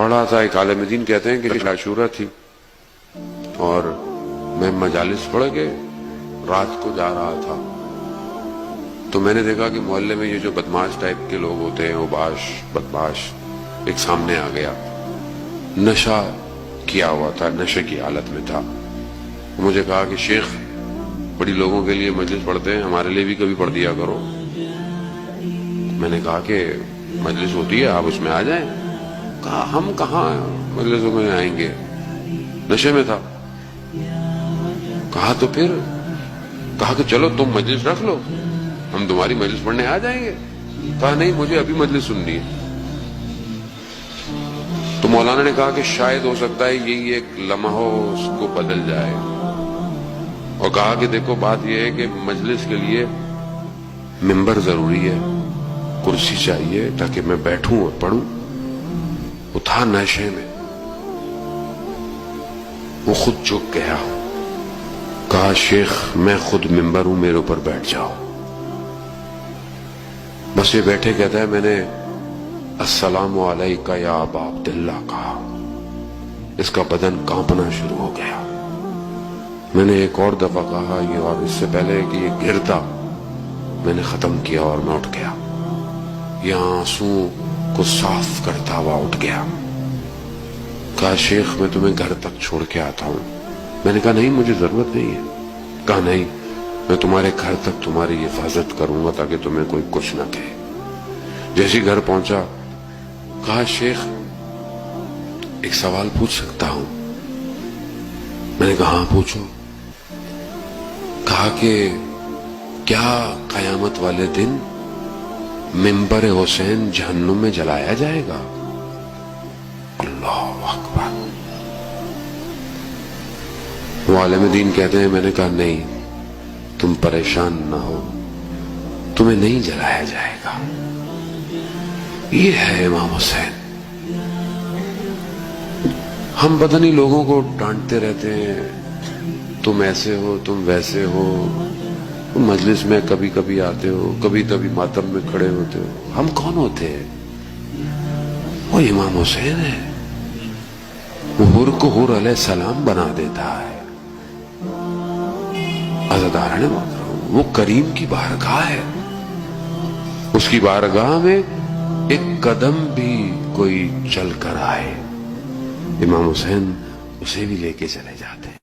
پڑھ رہا تھا، ایک عالم دین کہتے ہیں کہ عاشورہ تھی اور میں مجالس پڑھ کے رات کو جا رہا تھا، تو میں نے دیکھا کہ محلے میں یہ جو بدماش ٹائپ کے لوگ ہوتے ہیں، اوباش بدماش، ایک سامنے آ گیا، نشہ کیا ہوا تھا، نشے کی حالت میں تھا. مجھے کہا کہ شیخ بڑی لوگوں کے لیے مجلس پڑھتے ہیں، ہمارے لیے بھی کبھی پڑھ دیا کرو. میں نے کہا کہ مجلس ہوتی ہے، آپ اس میں آ جائیں. کہا ہم کہاں مجلسوں میں آئیں گے، نشے میں تھا. کہا تو پھر، کہا کہ چلو تم مجلس رکھ لو، ہم تمہاری مجلس پڑھنے آ جائیں گے. کہا نہیں، مجھے ابھی مجلس سننی ہے. تو مولانا نے کہا کہ شاید ہو سکتا ہے یہی ایک لمحہ اس کو بدل جائے، اور کہا کہ دیکھو بات یہ ہے کہ مجلس کے لیے ممبر ضروری ہے، کرسی چاہیے تاکہ میں بیٹھوں اور پڑھوں. وہ تھا نشے میں، وہ خود جھک گیا. کہا شیخ میں خود ممبر ہوں، میرے اوپر بیٹھ جاؤ. بس یہ بیٹھے کہتا ہے میں نے السلام علیکہ یا ابا عبداللہ کہا. اس کا بدن کانپنا شروع ہو گیا. میں نے ایک اور دفعہ کہا یہ، اور اس سے پہلے کہ یہ گرتا میں نے ختم کیا اور میں اٹھ گیا. یہ آنسو کو صاف کرتا ہوا اٹھ گیا. کہا شیخ میں تمہیں گھر تک چھوڑ کے آتا ہوں. میں نے کہا نہیں، مجھے ضرورت نہیں ہے. کہا نہیں، میں تمہارے گھر تک تمہاری حفاظت کروں گا تاکہ تمہیں کوئی کچھ نہ کہے. جیسے گھر پہنچا کہا شیخ ایک سوال پوچھ سکتا ہوں؟ میں نے کہا ہاں پوچھو. کہا کہ کیا قیامت والے دن ممبر حسین جہنم میں جلایا جائے گا؟ اللہ اکبر. وہ عالم دین کہتے ہیں میں نے کہا نہیں، تم پریشان نہ ہو، تمہیں نہیں جلایا جائے گا. یہ ہے امام حسین. ہم پتہ نہیں لوگوں کو ڈانٹتے رہتے ہیں، تم ایسے ہو، تم ویسے ہو، مجلس میں کبھی کبھی آتے ہو، کبھی کبھی ماتم میں کھڑے ہوتے ہو. ہم کون ہوتے ہیں؟ وہ امام حسین ہے. وہ حر کو حر علیہ السلام بنا دیتا ہے. عزاداران محترم، وہ کریم کی بارگاہ ہے. اس کی بارگاہ میں ایک قدم بھی کوئی چل کر آئے، امام حسین اسے بھی لے کے چلے جاتے ہیں.